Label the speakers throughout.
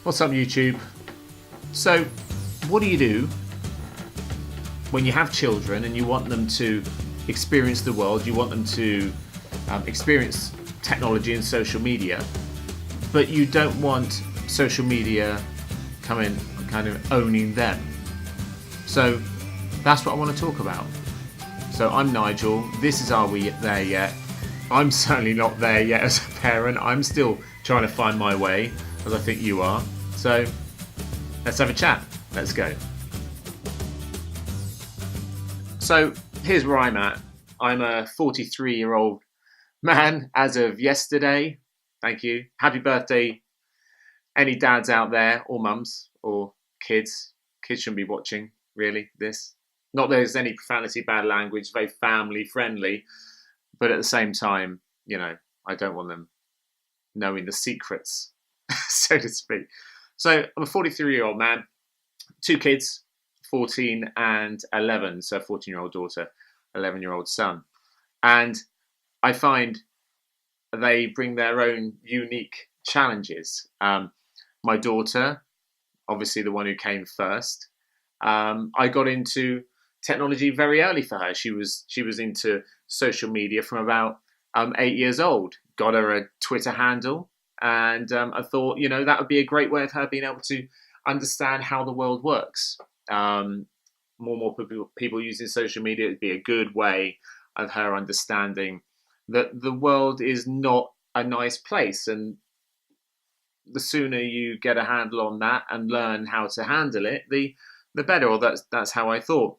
Speaker 1: What's up, YouTube? So, what do you do when you have children and you want them to experience the world, you want them to experience technology and social media, but you don't want social media coming kind of owning them? So, that's what I want to talk about. So, I'm Nigel. This is Are We There Yet? I'm certainly not there yet as a parent. I'm still trying to find my way, as I think you are. So, let's have a chat. Let's go. So, here's where I'm at. I'm a 43-year-old man as of yesterday. Thank you. Happy birthday, any dads out there, or mums, or kids. Kids shouldn't be watching, really, this. Not that there's any profanity, bad language, very family friendly. But at the same time, I don't want them knowing the secrets, so to speak. So I'm a 43-year-old man, two kids, 14 and 11. So a 14-year-old daughter, 11-year-old son. And I find they bring their own unique challenges. My daughter, obviously the one who came first, I got into technology very early for her. She was into social media from about 8 years old. Got her a Twitter handle, and I thought, that would be a great way of her being able to understand how the world works. More people using social media would be a good way of her understanding that the world is not a nice place, and the sooner you get a handle on that and learn how to handle it, the better. Or that's how I thought.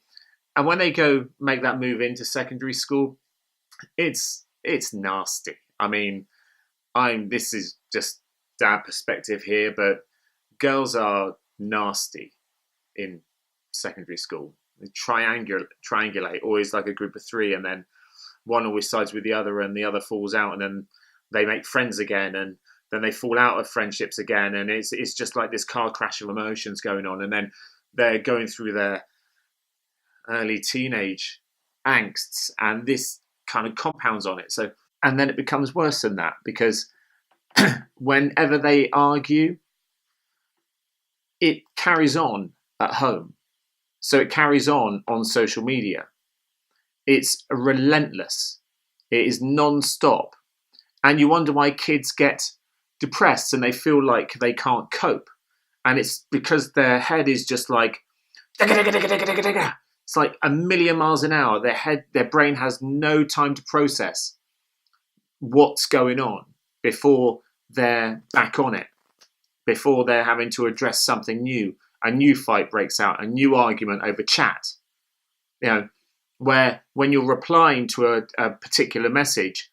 Speaker 1: And when they go make that move into secondary school, it's nasty. I mean, this is just dad perspective here, but girls are nasty in secondary school. They triangulate, always like a group of three, and then one always sides with the other, and the other falls out, and then they make friends again, and then they fall out of friendships again, and it's just like this car crash of emotions going on, and then they're going through their early teenage angsts, and this kind of compounds on it. So, and then it becomes worse than that, because whenever they argue, it carries on at home. So it carries on social media. It's relentless. It is non-stop. And you wonder why kids get depressed and they feel like they can't cope. And it's because their head is just like, it's like a million miles an hour. Their brain has no time to process what's going on before they're back on it, before they're having to address something new. A new fight breaks out, a new argument over chat. Where when you're replying to a particular message,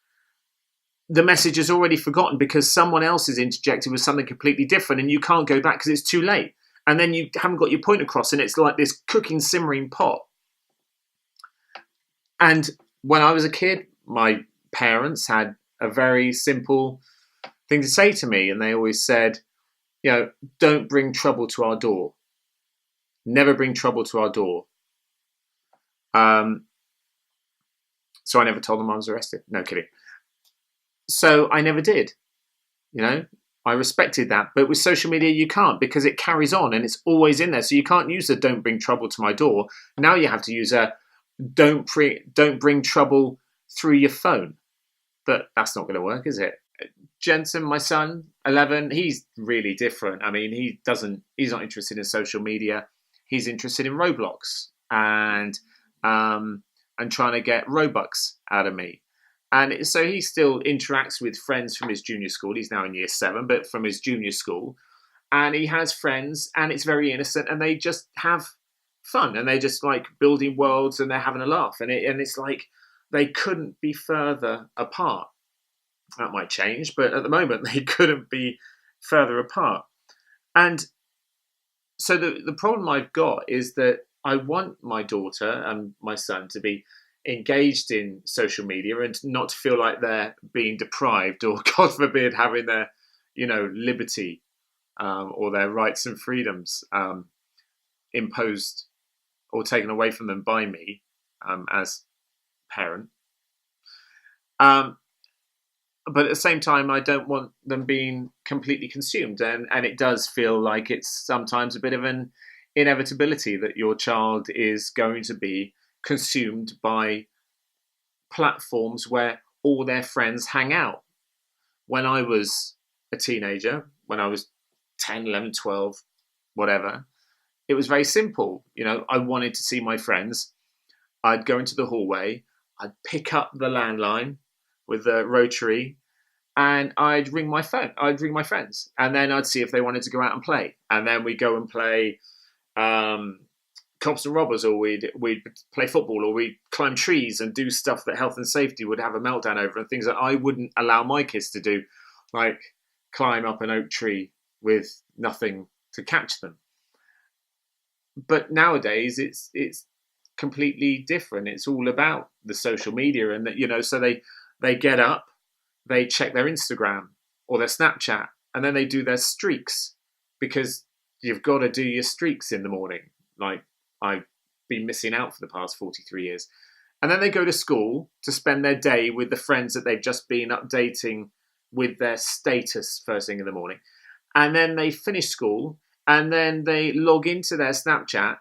Speaker 1: the message is already forgotten because someone else is interjected with something completely different, and you can't go back because it's too late. And then you haven't got your point across, and it's like this cooking, simmering pot. And when I was a kid, my parents had a very simple thing to say to me, and they always said, don't bring trouble to our door. Never bring trouble to our door. So I never told them I was arrested. No kidding. So I never did. I respected that. But with social media, you can't, because it carries on and it's always in there. So you can't use a don't bring trouble to my door. Now you have to use a don't bring trouble through your phone. But that's not going to work, is it? Jensen, my son, 11, he's really different. I mean, he's not interested in social media. He's interested in Roblox and trying to get Robux out of me. And so he still interacts with friends from his junior school. He's now in year 7, but from his junior school. And he has friends, and it's very innocent, and they just have fun, and they just like building worlds, and they're having a laugh. And it's like they couldn't be further apart. That might change, but at the moment they couldn't be further apart. And so the problem I've got is that I want my daughter and my son to be engaged in social media and not to feel like they're being deprived, or God forbid having their, liberty or their rights and freedoms imposed or taken away from them by me as parent. but at the same time, I don't want them being completely consumed. And it does feel like it's sometimes a bit of an inevitability that your child is going to be consumed by platforms where all their friends hang out. When I was a teenager, when I was 10, 11, 12, whatever, it was very simple. I wanted to see my friends. I'd go into the hallway, I'd pick up the landline with the rotary, and I'd ring my phone. I'd ring my friends, and then I'd see if they wanted to go out and play. And then we'd go and play cops and robbers, or we'd play football, or we'd climb trees and do stuff that health and safety would have a meltdown over, and things that I wouldn't allow my kids to do, like climb up an oak tree with nothing to catch them. But nowadays, it's completely different. It's all about the social media, and that so they get up, they check their Instagram or their Snapchat, and then they do their streaks, because you've got to do your streaks in the morning. Like I've been missing out for the past 43 years. And then they go to school to spend their day with the friends that they've just been updating with their status first thing in the morning. And then they finish school, and then they log into their Snapchat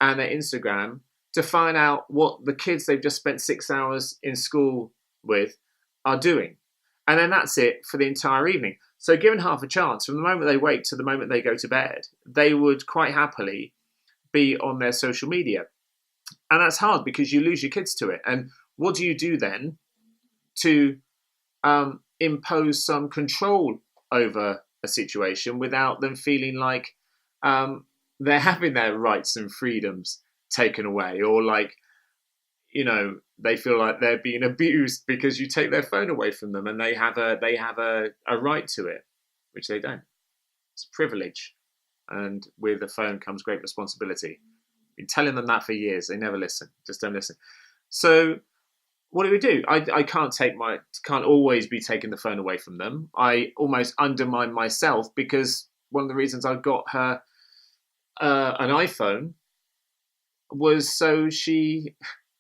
Speaker 1: and their Instagram to find out what the kids they've just spent 6 hours in school with are doing. And then that's it for the entire evening. So given half a chance, from the moment they wake to the moment they go to bed, they would quite happily be on their social media. And that's hard, because you lose your kids to it. And what do you do then to impose some control over a situation without them feeling like they're having their rights and freedoms taken away, or like they feel like they're being abused because you take their phone away from them, and they have a right to it, which they don't. It's a privilege, and with a phone comes great responsibility. I've been telling them that for years. They never listen. Just don't listen. So what do we do? I can't always be taking the phone away from them. I almost undermine myself, because one of the reasons I got her an iPhone was so she,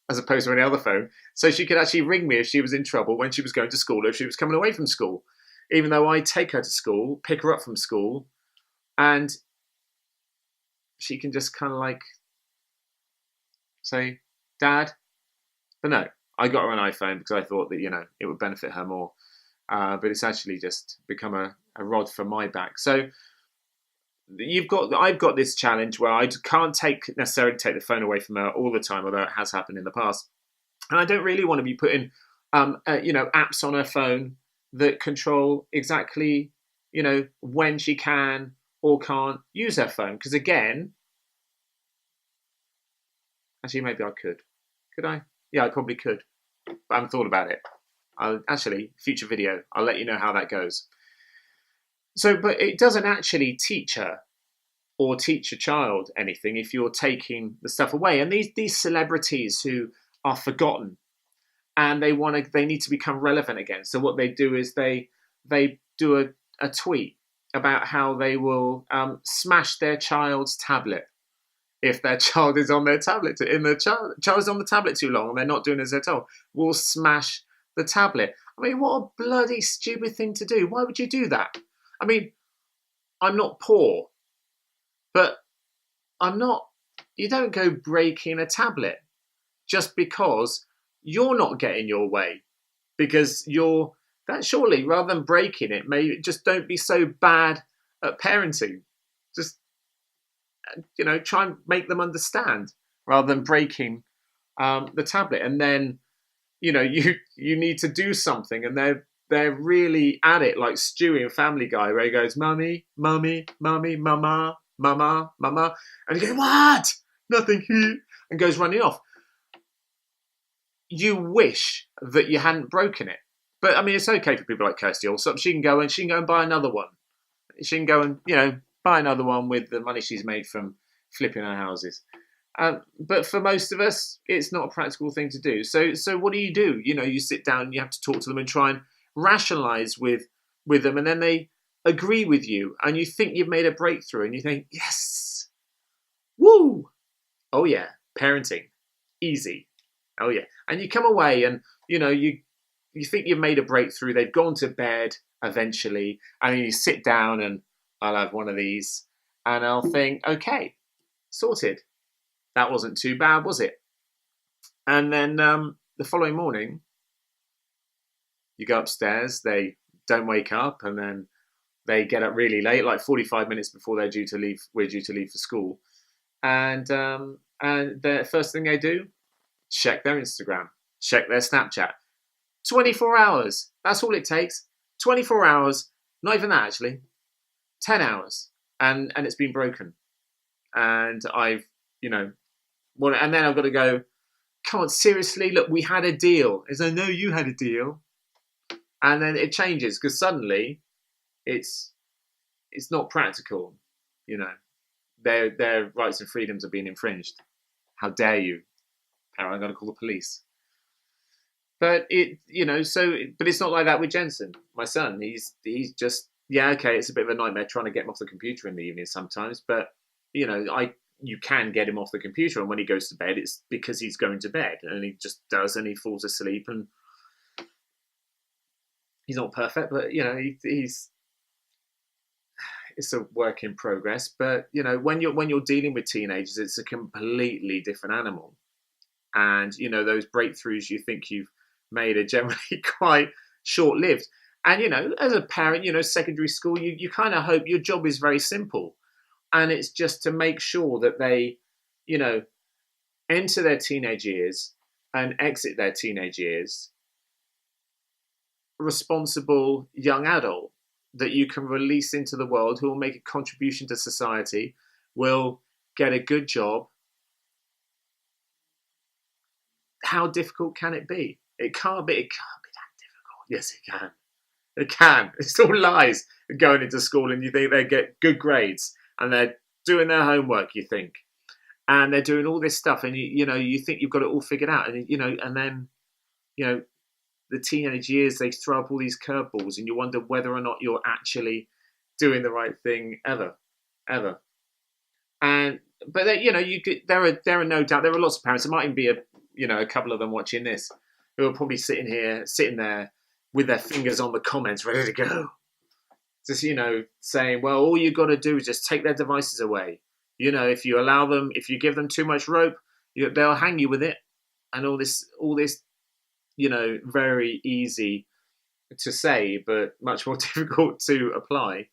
Speaker 1: as opposed to any other phone, so she could actually ring me if she was in trouble when she was going to school, or if she was coming away from school. Even though I take her to school, pick her up from school, and she can just kind of like say, Dad. But no, I got her an iPhone because I thought that, it would benefit her more. But it's actually just become a rod for my back. So I've got this challenge where I can't necessarily take the phone away from her all the time, although it has happened in the past. And I don't really want to be putting, apps on her phone that control exactly, when she can or can't use her phone. Because again, actually, maybe I could. Could I? Yeah, I probably could. But I haven't thought about it. Future video, I'll let you know how that goes. So, but it doesn't actually teach her or teach a child anything if you're taking the stuff away. And these celebrities who are forgotten, and they need to become relevant again. So what they do is they do a tweet about how they will smash their child's tablet if their child is on their tablet. If the child is on the tablet too long and they're not doing as they're told, will smash the tablet. I mean, what a bloody stupid thing to do. Why would you do that? I mean, I'm not poor, but you don't go breaking a tablet just because you're not getting your way, because that surely, rather than breaking it, maybe just don't be so bad at parenting. Just, try and make them understand rather than breaking the tablet. And then, you need to do something, and they're really at it, like Stewie in Family Guy, where he goes, "Mummy, mummy, mummy, mama, mama, mama," and you go, "What? Nothing," and goes running off. You wish that you hadn't broken it, but I mean, it's okay for people like Kirsty Allsop. She can go and buy another one. She can go and buy another one with the money she's made from flipping her houses. But for most of us, it's not a practical thing to do. So what do? You sit down and you have to talk to them and try and rationalize with them, and then they agree with you, and you think you've made a breakthrough, and you think, yes, woo, oh yeah, parenting, easy, oh yeah, and you come away and you you think you've made a breakthrough. They've gone to bed eventually, and then you sit down and I'll have one of these, and I'll think, okay, sorted. That wasn't too bad, was it? And then the following morning, you go upstairs. They don't wake up, and then they get up really late, like 45 minutes before they're due to leave. We're due to leave for school, and the first thing they do, check their Instagram, check their Snapchat. 24 hours. That's all it takes. 24 hours. Not even that, actually. 10 hours. And it's been broken. And I've, and then I've got to go, come on, seriously? Look, we had a deal. As I know you had a deal. And then it changes because suddenly it's not practical. Their rights and freedoms are being infringed. How dare you? Apparently, I'm going to call the police. But but it's not like that with Jensen, my son. He's just, okay, it's a bit of a nightmare trying to get him off the computer in the evening sometimes. But you can get him off the computer, and when he goes to bed, it's because he's going to bed, and he just does, and he falls asleep, and he's not perfect, but he's it's a work in progress. But when you're dealing with teenagers, it's a completely different animal, and those breakthroughs you think you've made are generally quite short-lived. And as a parent, secondary school, you kind of hope your job is very simple, and it's just to make sure that they enter their teenage years and exit their teenage years responsible young adult that you can release into the world, who will make a contribution to society, will get a good job. How difficult can it be? It can't be that difficult. Yes, it can. It can. It's all lies. Going into school and you think they get good grades and they're doing their homework, you think, and they're doing all this stuff, and you think you've got it all figured out, and then the teenage years, they throw up all these curveballs, and you wonder whether or not you're actually doing the right thing ever. And but there are no doubt there are lots of parents. There might even be a couple of them watching this who are probably sitting there with their fingers on the comments, ready to go. Just, saying, well, all you got to do is just take their devices away. If you give them too much rope, they'll hang you with it. And all this, very easy to say, but much more difficult to apply,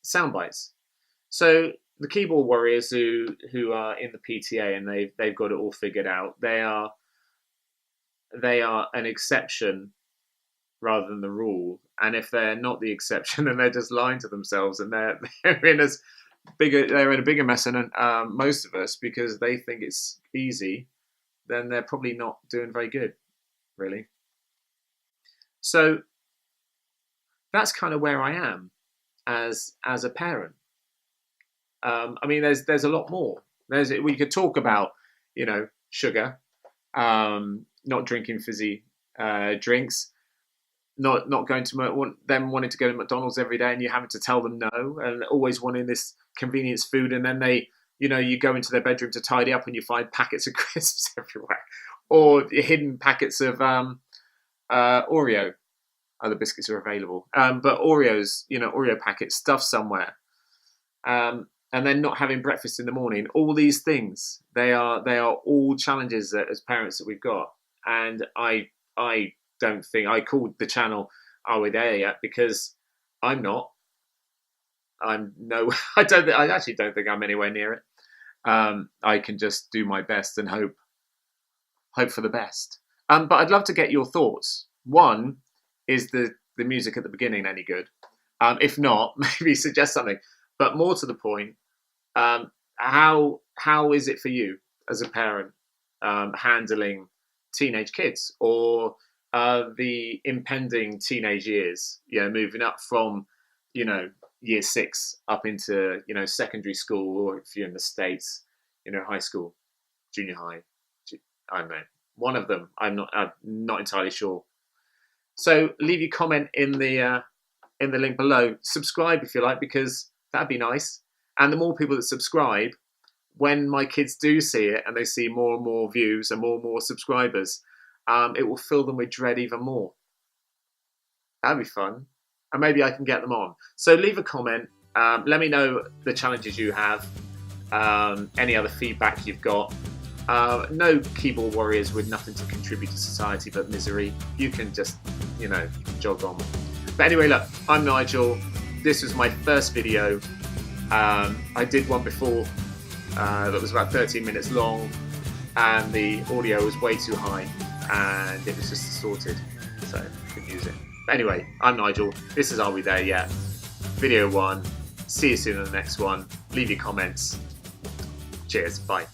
Speaker 1: sound bites. So the keyboard warriors who are in the PTA and they've got it all figured out, they are an exception rather than the rule. And if they're not the exception, then they're just lying to themselves, and they're in a bigger mess than most of us, because they think it's easy. Then they're probably not doing very good, really. So that's kind of where I am as a parent. There's a lot more. We could talk about sugar, not drinking fizzy drinks, not going to them wanting to go to McDonald's every day, and you having to tell them no, and always wanting this convenience food, and then they you go into their bedroom to tidy up and you find packets of crisps everywhere, or hidden packets of Oreo. Other biscuits are available, but Oreos, Oreo packets stuffed somewhere, and then not having breakfast in the morning. All these things, they are all challenges as parents that we've got. And I don't think I called the channel "Are We There Yet?" because I'm not. I actually don't think I'm anywhere near it. I can just do my best and hope for the best. But I'd love to get your thoughts. One, is the music at the beginning any good? If not, maybe suggest something. But more to the point, how is it for you as a parent handling teenage kids, or the impending teenage years? Moving up from year 6 up into secondary school, or if you're in the States, high school, junior high. I don't know. One of them. I'm not entirely sure. So leave your comment in the link below. Subscribe if you like, because that'd be nice. And the more people that subscribe, when my kids do see it and they see more and more views and more subscribers, it will fill them with dread even more. That'd be fun. And maybe I can get them on. So leave a comment. Let me know the challenges you have. Any other feedback you've got. No keyboard warriors with nothing to contribute to society but misery. You can just, jog on. But anyway, look, I'm Nigel. This was my first video. I did one before that was about 13 minutes long, and the audio was way too high, and it was just distorted, so I couldn't use it. But anyway, I'm Nigel. This is Are We There Yet? Video 1. See you soon in the next one. Leave your comments. Cheers. Bye.